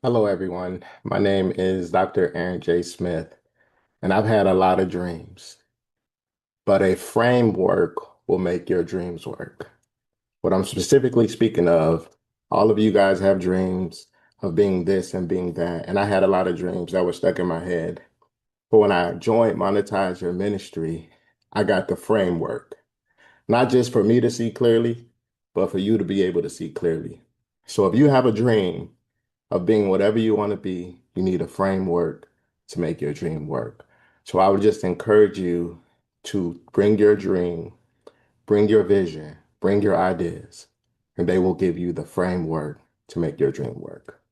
Hello, everyone. My name is Dr. Aaron J. Smith, and I've had a lot of dreams, but a framework will make your dreams work. What I'm specifically speaking of, all of you guys have dreams of being this and being that, and I had a lot of dreams that were stuck in my head. But when I joined Monetize Your Ministry, I got the framework, not just for me to see clearly, but for you to be able to see clearly. So if you have a dream, of being whatever you want to be, you need a framework to make your dream work. So I would just encourage you to bring your dream, bring your vision, bring your ideas, and they will give you the framework to make your dream work.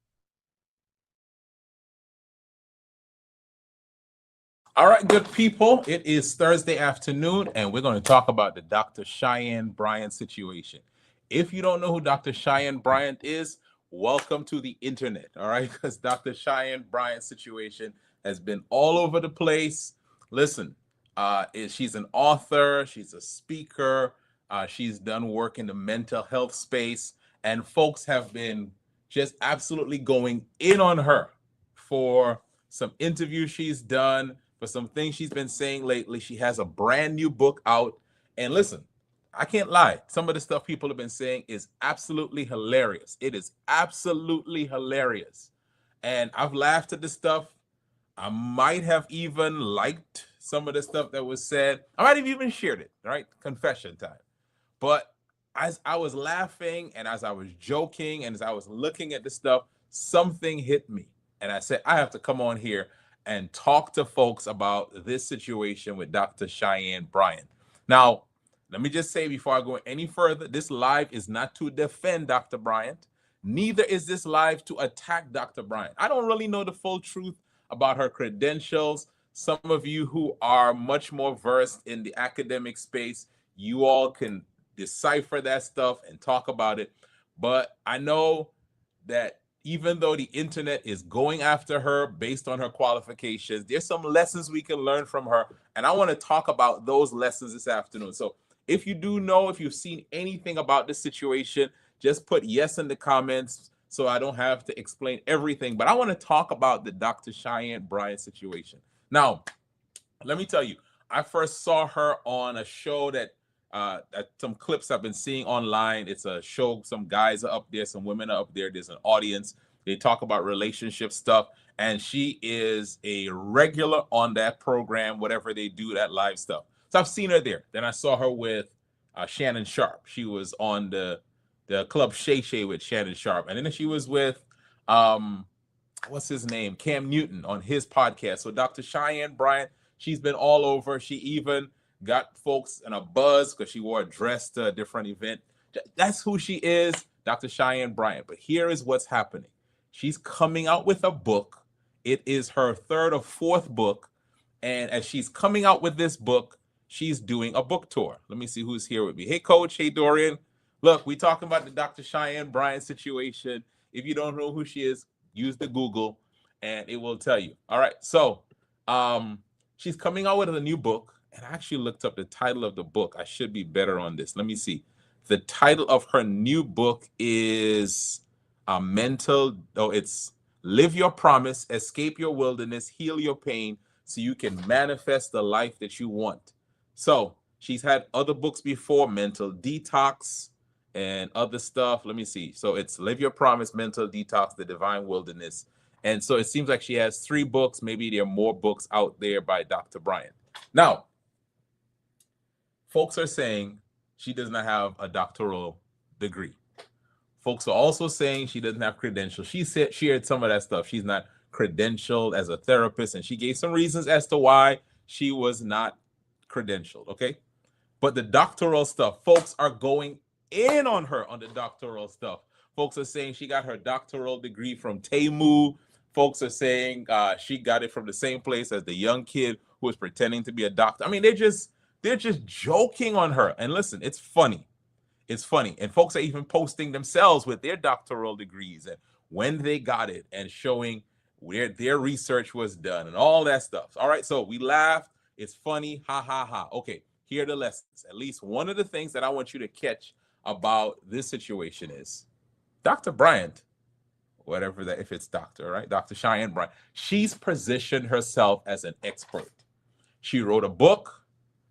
All right, good people. It is Thursday afternoon, and we're going to talk about the Dr. Cheyenne Bryant situation. If you don't know who Dr. Cheyenne Bryant is, welcome to the internet. All right, because Dr. Cheyenne Bryant's situation has been all over the place. Listen, she's an author, she's a speaker, she's done work in the mental health space, and folks have been just absolutely going in on her for some interviews she's done, for some things she's been saying lately. She has a brand new book out. And listen, I can't lie. Some of the stuff people have been saying is absolutely hilarious. It is absolutely hilarious. And I've laughed at the stuff. I might have even liked some of the stuff that was said. I might have even shared it, right? Confession time. But as I was laughing and as I was joking and as I was looking at the stuff, something hit me. And I said, I have to come on here and talk to folks about this situation with Dr. Cheyenne Bryant. Now, let me just say before I go any further, this live is not to defend Dr. Bryant. Neither is this live to attack Dr. Bryant. I don't really know the full truth about her credentials. Some of you who are much more versed in the academic space, you all can decipher that stuff and talk about it. But I know that even though the internet is going after her based on her qualifications, there's some lessons we can learn from her. And I want to talk about those lessons this afternoon. So if you do know, if you've seen anything about this situation, just put yes in the comments so I don't have to explain everything. But I want to talk about the Dr. Cheyenne Bryant situation. Now, let me tell you, I first saw her on a show that some clips I've been seeing online. It's a show, some guys are up there, some women are up there. There's an audience. They talk about relationship stuff, and she is a regular on that program, whatever they do, that live stuff. So I've seen her there. Then I saw her with Shannon Sharp. She was on the Club Shay Shay with Shannon Sharp, and then she was with um, what's his name, Cam Newton, on his podcast. So Dr. Cheyenne Bryant, she's been all over. She even got folks in a buzz because she wore a dress to a different event. That's who she is, Dr. Cheyenne Bryant. But here is what's happening. She's coming out with a book. It is her third or fourth book. And as she's coming out with this book, she's doing a book tour. Let me see who's here with me. Hey, Coach. Hey, Dorian. Look, we talking about the Dr. Cheyenne Bryant situation. If you don't know who she is, use the Google and it will tell you. All right. So she's coming out with a new book. And I actually looked up the title of the book. I should be better on this. Let me see. The title of her new book is it's Live Your Promise, Escape Your Wilderness, Heal Your Pain, so you can manifest the life that you want. So she's had other books before, Mental Detox and other stuff. Let me see. So it's Live Your Promise, Mental Detox, The Divine Wilderness. And so it seems like she has three books. Maybe there are more books out there by Dr. Bryant. Now, folks are saying she does not have a doctoral degree. Folks are also saying she doesn't have credentials. She said she shared some of that stuff. She's not credentialed as a therapist, and she gave some reasons as to why she was not credentialed. Okay, but the doctoral stuff, folks are going in on her on the doctoral stuff. Folks are saying she got her doctoral degree from Temu. Folks are saying she got it from the same place as the young kid who was pretending to be a doctor. I mean, they're just joking on her. And listen, it's funny. It's funny. And folks are even posting themselves with their doctoral degrees and when they got it and showing where their research was done and all that stuff. All right. So we laughed. It's funny. Ha ha ha. Okay. Here are the lessons. At least one of the things that I want you to catch about this situation is Dr. Bryant whatever that, if it's doctor, right? Dr. Cheyenne Bryant. She's positioned herself as an expert. She wrote a book.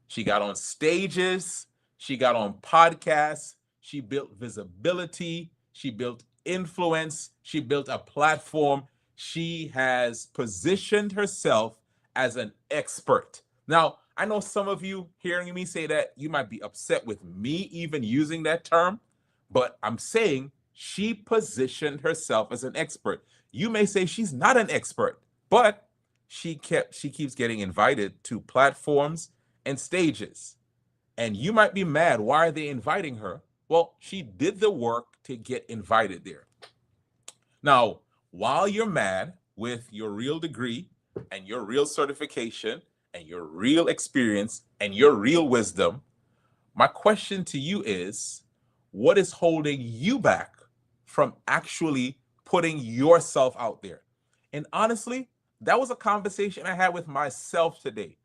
She got on stages. She got on podcasts. She built visibility. She built influence. She built a platform. She has positioned herself as an expert. Now, I know some of you hearing me say that, you might be upset with me even using that term, but I'm saying she positioned herself as an expert. You may say she's not an expert, but she keeps getting invited to platforms and stages. And you might be mad, why are they inviting her? Well, she did the work to get invited there. Now, while you're mad with your real degree and your real certification and your real experience and your real wisdom, my question to you is, what is holding you back from actually putting yourself out there? And honestly, that was a conversation I had with myself today.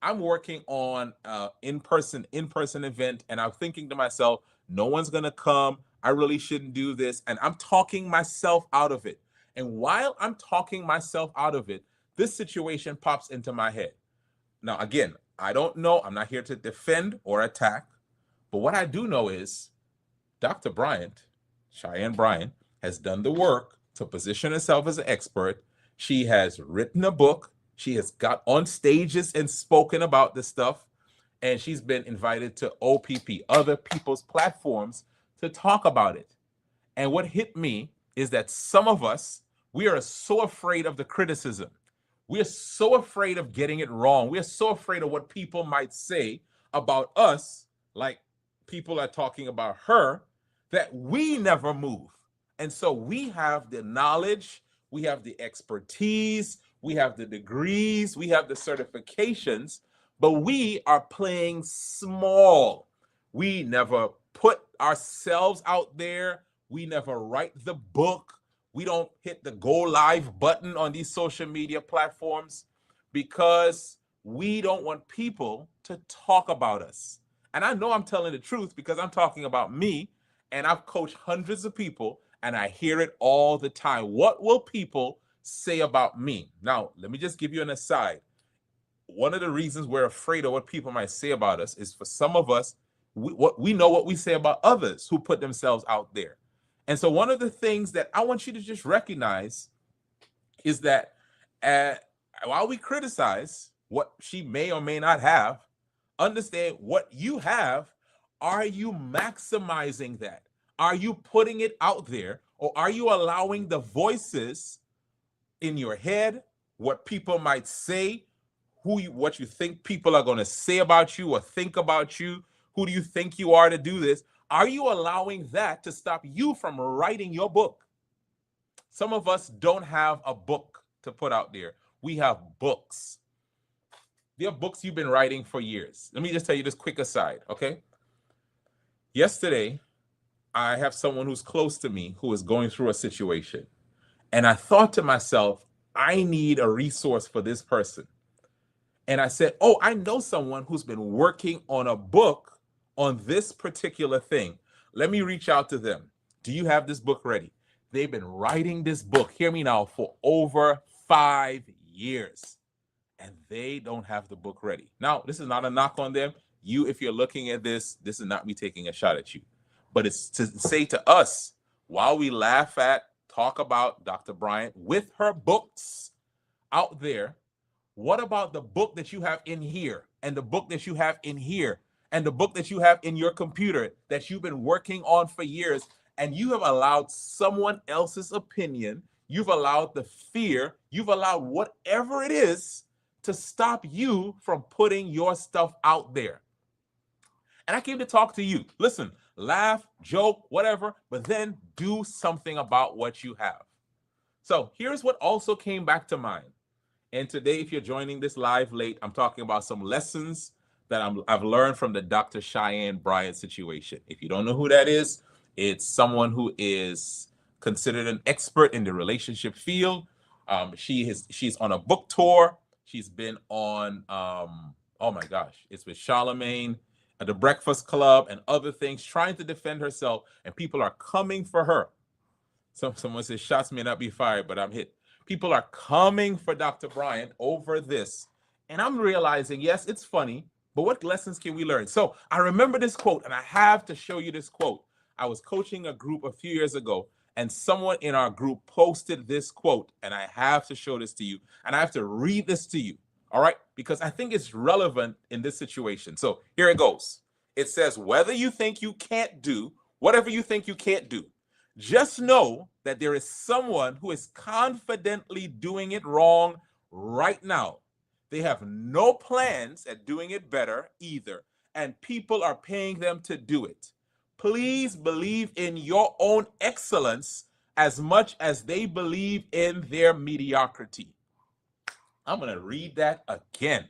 I'm working on in-person event, and I'm thinking to myself, no one's gonna come. I really shouldn't do this, and I'm talking myself out of it. And while I'm talking myself out of it, this situation pops into my head. Now, again, I don't know. I'm not here to defend or attack, but what I do know is Dr. Bryant, Cheyenne Bryant, has done the work to position herself as an expert. She has written a book. She has got on stages and spoken about this stuff. And she's been invited to OPP, other people's platforms, to talk about it. And what hit me is that some of us, we are so afraid of the criticism. We're so afraid of getting it wrong. We're so afraid of what people might say about us, like people are talking about her, that we never move. And so we have the knowledge, we have the expertise, we have the degrees, we have the certifications, but we are playing small. We never put ourselves out there. We never write the book. We don't hit the go live button on these social media platforms because we don't want people to talk about us. And I know I'm telling the truth because I'm talking about me, and I've coached hundreds of people and I hear it all the time. What will people say about me? Now, let me just give you an aside. One of the reasons we're afraid of what people might say about us is, for some of us, we know what we say about others who put themselves out there. And so one of the things that I want you to just recognize is that uh, while we criticize what she may or may not have, understand what you have. Are you maximizing that? Are you putting it out there? Or are you allowing the voices in your head, what people might say, what you think people are going to say about you or think about you? Who do you think you are to do this? Are you allowing that to stop you from writing your book? Some of us don't have a book to put out there. We have books. There are books you've been writing for years. Let me just tell you this quick aside, okay? Yesterday, I have someone who's close to me who is going through a situation. And I thought to myself, I need a resource for this person. And I said, oh, I know someone who's been working on a book on this particular thing. Let me reach out to them. Do you have this book ready? They've been writing this book, hear me now, for over 5 years. And they don't have the book ready. Now, this is not a knock on them. You, if you're looking at this is not me taking a shot at you. But it's to say to us, while we laugh at, talk about Dr. Bryant with her books out there, what about the book that you have in here, and the book that you have in here, and the book that you have in your computer that you've been working on for years, and you have allowed someone else's opinion, you've allowed the fear, you've allowed whatever it is to stop you from putting your stuff out there. And I came to talk to you. Listen, laugh, joke, whatever, but then do something about what you have. So here's what also came back to mind. And today, if you're joining this live late, I'm talking about some lessons that I've learned from the Dr. Cheyenne Bryant situation. If you don't know who that is, it's someone who is considered an expert in the relationship field. She's on a book tour. She's been on, oh my gosh, it's with Charlemagne at the Breakfast Club and other things, trying to defend herself, and people are coming for her. Someone says shots may not be fired, but I'm hit. People are coming for Dr. Bryant over this. And I'm realizing, yes, it's funny, but what lessons can we learn? So I remember this quote, and I have to show you this quote. I was coaching a group a few years ago, and someone in our group posted this quote, and I have to show this to you, and I have to read this to you, all right? Because I think it's relevant in this situation. So here it goes. It says, whether you think you can't do, whatever you think you can't do, just know that there is someone who is confidently doing it wrong right now. They have no plans at doing it better either, and people are paying them to do it. Please believe in your own excellence as much as they believe in their mediocrity. I'm going to read that again.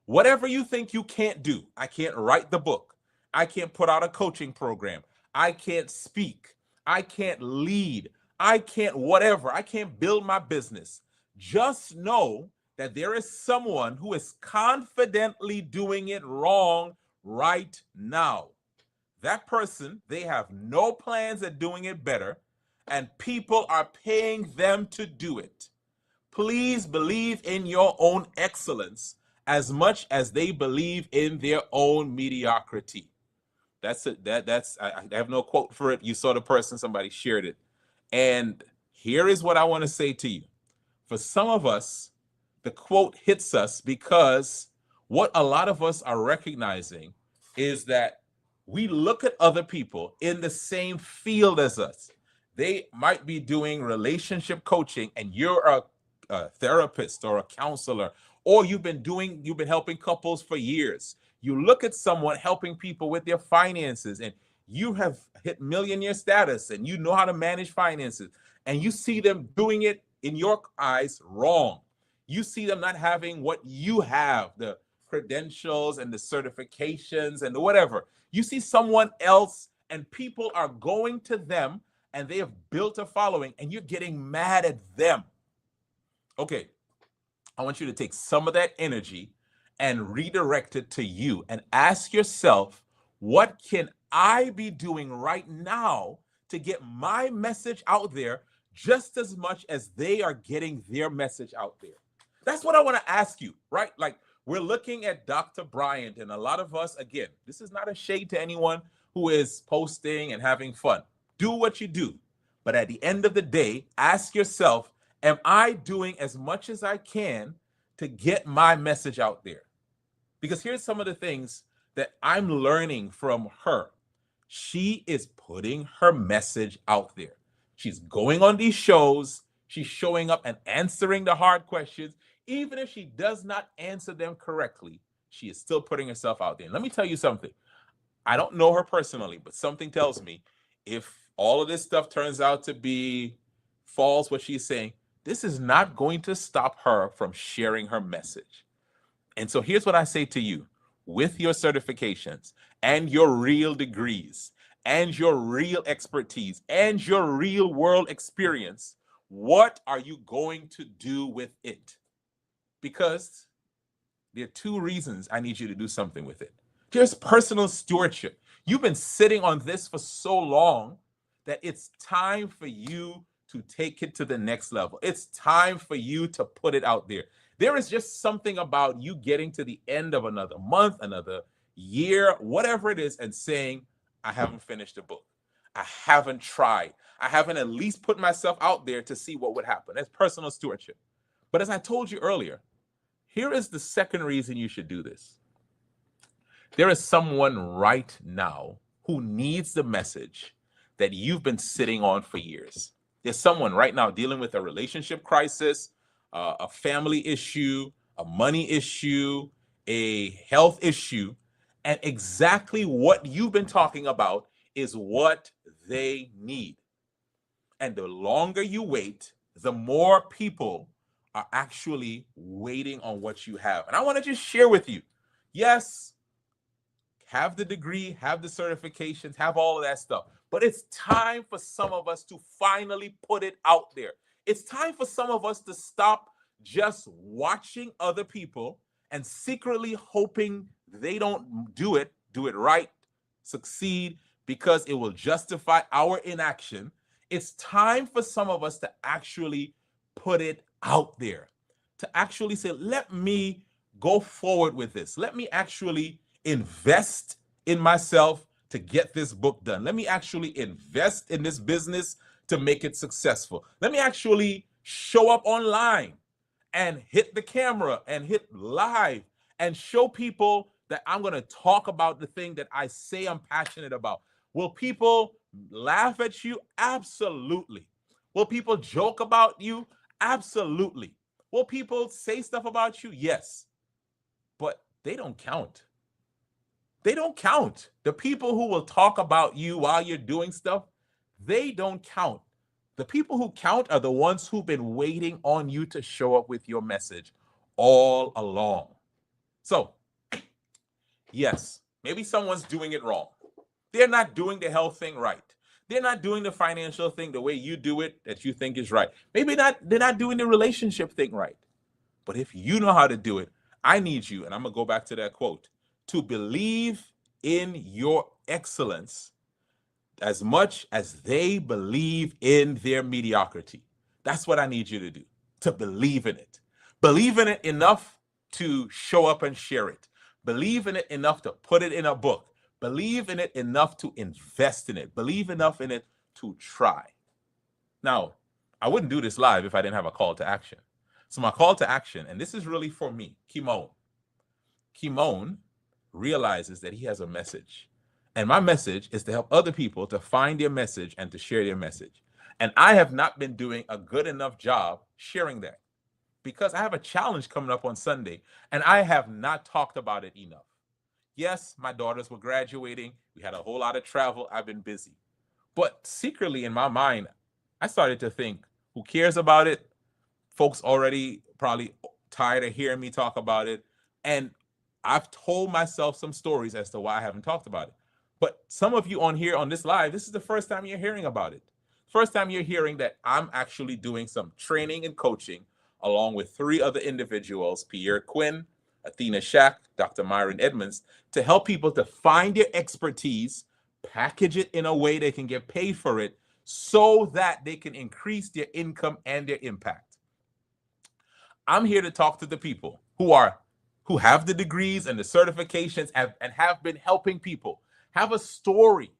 Whatever you think you can't do, I can't write the book. I can't put out a coaching program. I can't speak. I can't lead. I can't whatever. I can't build my business. Just know that there is someone who is confidently doing it wrong right now. That person, they have no plans at doing it better, and people are paying them to do it. Please believe in your own excellence as much as they believe in their own mediocrity. That's it. I have no quote for it. You saw the person, somebody shared it. And here is what I want to say to you. For some of us, the quote hits us because what a lot of us are recognizing is that we look at other people in the same field as us. They might be doing relationship coaching, and you're a therapist or a counselor, or you've been helping couples for years. You look at someone helping people with their finances, and you have hit millionaire status, and you know how to manage finances, and you see them doing it in your eyes wrong. You see them not having what you have, the credentials and the certifications and the whatever. You see someone else, and people are going to them, and they have built a following, and you're getting mad at them. Okay, I want you to take some of that energy and redirect it to you and ask yourself, what can I be doing right now to get my message out there just as much as they are getting their message out there? That's what I want to ask you, right? Like, we're looking at Dr. Bryant, and a lot of us, again, this is not a shade to anyone who is posting and having fun. Do what you do. But at the end of the day, ask yourself, am I doing as much as I can to get my message out there? Because here's some of the things that I'm learning from her. She is putting her message out there. She's going on these shows. She's showing up and answering the hard questions. Even if she does not answer them correctly, she is still putting herself out there. And let me tell you something. I don't know her personally, but something tells me if all of this stuff turns out to be false, what she's saying, this is not going to stop her from sharing her message. And so here's what I say to you: with your certifications and your real degrees and your real expertise and your real world experience, what are you going to do with it? Because there are two reasons I need you to do something with it. There's personal stewardship. You've been sitting on this for so long that it's time for you to take it to the next level. It's time for you to put it out there. There is just something about you getting to the end of another month, another year, whatever it is, and saying, I haven't finished the book. I haven't tried. I haven't at least put myself out there to see what would happen. That's personal stewardship. But as I told you earlier, here is the second reason you should do this. There is someone right now who needs the message that you've been sitting on for years. There's someone right now dealing with a relationship crisis, a family issue, a money issue, a health issue, and exactly what you've been talking about is what they need. And the longer you wait, the more people are actually waiting on what you have. And I want to just share with you, yes, have the degree, have the certifications, have all of that stuff. But it's time for some of us to finally put it out there. It's time for some of us to stop just watching other people and secretly hoping they don't do it right, succeed, because it will justify our inaction. It's time for some of us to actually put it out there, to actually say, let me go forward with this. Let me actually invest in myself to get this book done. Let me actually invest in this business to make it successful. Let me actually show up online and hit the camera and hit live and show people that I'm going to talk about the thing that I say I'm passionate about. Will people laugh at you? Absolutely. Will people joke about you? Absolutely. Will people say stuff about you? Yes. But they don't count. They don't count. The people who will talk about you while you're doing stuff, they don't count. The people who count are the ones who've been waiting on you to show up with your message all along. So, yes, maybe someone's doing it wrong. They're not doing the health thing right. They're not doing the financial thing the way you do it that you think is right. Maybe not they're not doing the relationship thing right. But if you know how to do it, I need you, and I'm going to go back to that quote, to believe in your excellence as much as they believe in their mediocrity. That's what I need you to do, to believe in it. Believe in it enough to show up and share it. Believe in it enough to put it in a book. Believe in it enough to invest in it. Believe enough in it to try. Now, I wouldn't do this live if I didn't have a call to action. So my call to action, and this is really for me, Kimon. Kimon realizes that he has a message. And my message is to help other people to find their message and to share their message. And I have not been doing a good enough job sharing that because I have a challenge coming up on Sunday and I have not talked about it enough. Yes, my daughters were graduating. We had a whole lot of travel. I've been busy. But secretly in my mind, I started to think, who cares about it? Folks already probably tired of hearing me talk about it. And I've told myself some stories as to why I haven't talked about it. But some of you on here on this live, this is the first time you're hearing about it. First time you're hearing that I'm actually doing some training and coaching along with 3 other individuals, Pierre Quinn, Athena Shack, Dr. Myron Edmonds, to help people to find their expertise, package it in a way they can get paid for it so that they can increase their income and their impact. I'm here to talk to the people who have the degrees and the certifications and have been helping people, have a story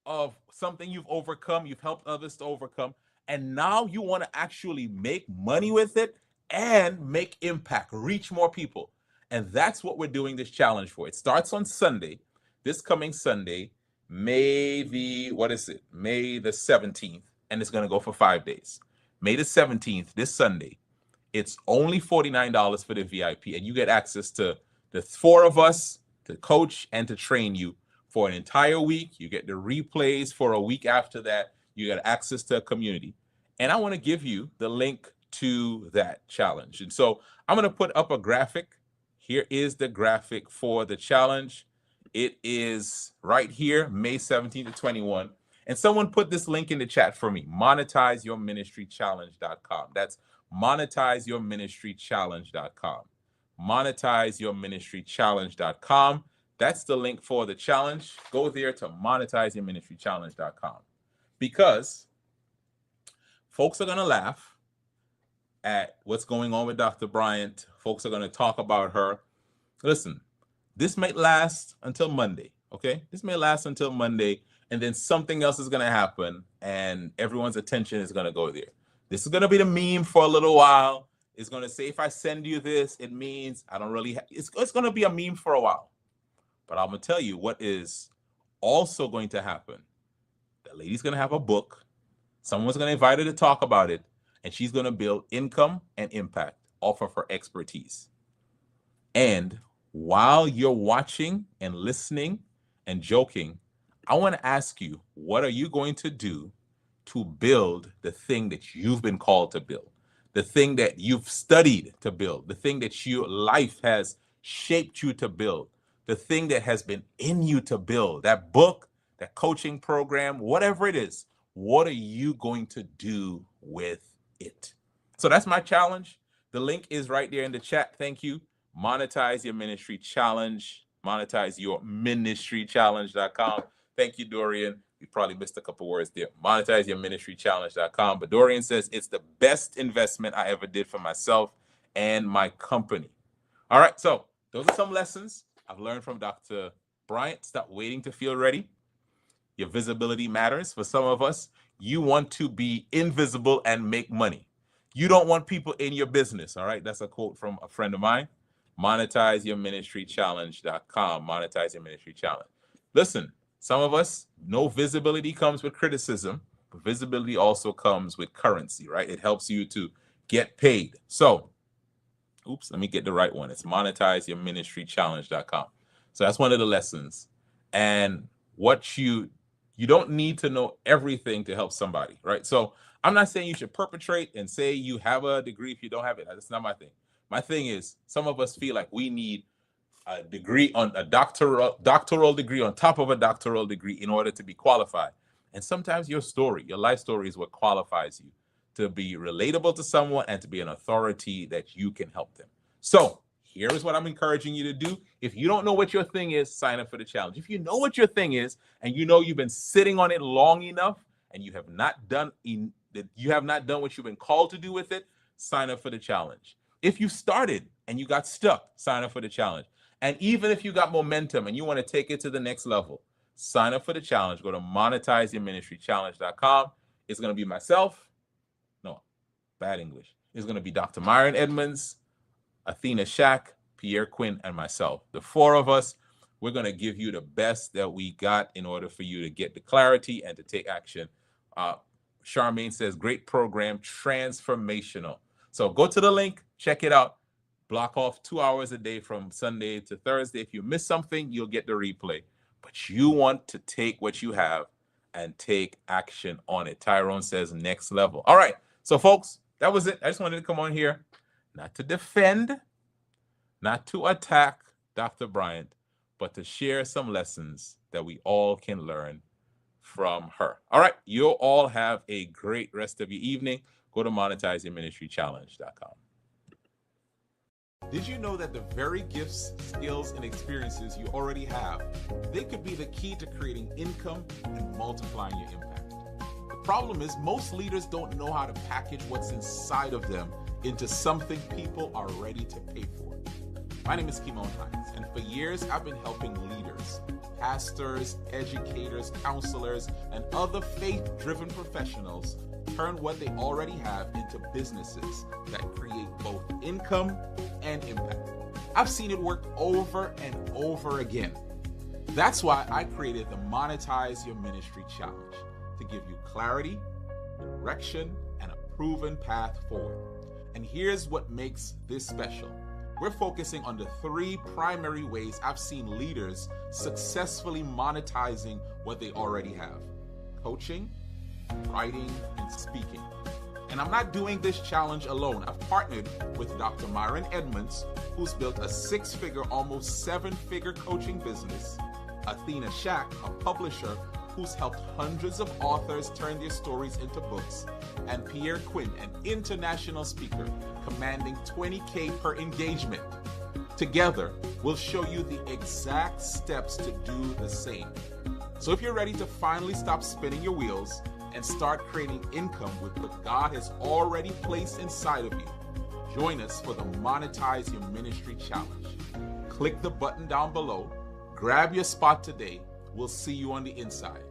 of something you've overcome, you've helped others to overcome, and now you want to actually make money with it and make impact, reach more people. And that's what we're doing this challenge for. It starts on Sunday, this coming Sunday, May the, what is it? May the 17th, and it's going to go for 5 days. May the 17th, this Sunday. It's only $49 for the VIP, and you get access to the 4 of us to coach and to train you for an entire week. You get the replays for a week after that. You get access to a community. And I want to give you the link to that challenge. And so I'm going to put up a graphic. Here is the graphic for the challenge. It is right here, May 17th to 21. And someone put this link in the chat for me, monetizeyourministrychallenge.com. That's monetizeyourministrychallenge.com. Monetizeyourministrychallenge.com. That's the link for the challenge. Go there to monetizeyourministrychallenge.com because folks are going to laugh at what's going on with Dr. Bryant. Folks are going to talk about her. Listen, this may last until Monday, okay? This may last until Monday, and then something else is going to happen, and everyone's attention is going to go there. This is going to be the meme for a little while. It's going to say, if I send you this, it means I don't really it's going to be a meme for a while. But I'm going to tell you what is also going to happen. The lady's going to have a book. Someone's going to invite her to talk about it, and she's going to build income and impact off of her expertise. And while you're watching and listening and joking, I want to ask you, what are you going to do to build the thing that you've been called to build, the thing that you've studied to build, the thing that your life has shaped you to build, the thing that has been in you to build, that book, that coaching program, whatever it is, what are you going to do with it? So that's my challenge. The link is right there in the chat. Thank you. Monetize Your Ministry Challenge, monetizeyourministrychallenge.com. Thank you, Dorian. You probably missed a couple words there. MonetizeYourMinistryChallenge.com. But Dorian says it's the best investment I ever did for myself and my company. All right, so those are some lessons I've learned from Dr. Bryant. Stop waiting to feel ready. Your visibility matters. For some of us, you want to be invisible and make money. You don't want people in your business. All right, that's a quote from a friend of mine. MonetizeYourMinistryChallenge.com. Monetize Your Ministry Challenge. Listen, some of us know visibility comes with criticism, but visibility also comes with currency, right? It helps you to get paid. So, let me get the right one. It's MonetizeYourMinistryChallenge.com. So that's one of the lessons. And what you don't need to know everything to help somebody, right? So I'm not saying you should perpetrate and say you have a degree if you don't have it. That's not my thing. My thing is, some of us feel like we need a degree on a doctoral degree on top of a doctoral degree in order to be qualified. And sometimes your story, your life story, is what qualifies you to be relatable to someone and to be an authority that you can help them. So here is what I'm encouraging you to do. If you don't know what your thing is, sign up for the challenge. If you know what your thing is and you know you've been sitting on it long enough and you have not done what you've been called to do with it, sign up for the challenge. If you started and you got stuck, sign up for the challenge. And even if you got momentum and you want to take it to the next level, sign up for the challenge. Go to MonetizeYourMinistryChallenge.com. It's going to be myself. No, bad English. It's going to be Dr. Myron Edmonds, Athena Shack, Pierre Quinn, and myself. The four of us, we're going to give you the best that we got in order for you to get the clarity and to take action. Charmaine says, great program, transformational. So go to the link, check it out. Block off 2 hours a day from Sunday to Thursday. If you miss something, you'll get the replay. But you want to take what you have and take action on it. Tyrone says next level. All right. So, folks, that was it. I just wanted to come on here, not to defend, not to attack Dr. Bryant, but to share some lessons that we all can learn from her. All right. You'll all have a great rest of your evening. Go to MonetizeYourMinistryChallenge.com. Did you know that the very gifts, skills, and experiences you already have, they could be the key to creating income and multiplying your impact? The problem is most leaders don't know how to package what's inside of them into something people are ready to pay for. My name is Kimon Hines, and for years I've been helping leaders, pastors, educators, counselors, and other faith-driven professionals turn what they already have into businesses that create both income and impact. I've seen it work over and over again. That's why I created the Monetize Your Ministry Challenge, to give you clarity, direction, and a proven path forward. And here's what makes this special. We're focusing on the 3 primary ways I've seen leaders successfully monetizing what they already have: coaching, writing, and speaking. And I'm not doing this challenge alone. I've partnered with Dr. Myron Edmonds, who's built a 6-figure, almost 7-figure coaching business, Athena Shack, a publisher who's helped hundreds of authors turn their stories into books, and Pierre Quinn, an international speaker commanding $20,000 per engagement. Together, we'll show you the exact steps to do the same. So if you're ready to finally stop spinning your wheels and start creating income with what God has already placed inside of you, join us for the Monetize Your Ministry Challenge. Click the button down below, grab your spot today. We'll see you on the inside.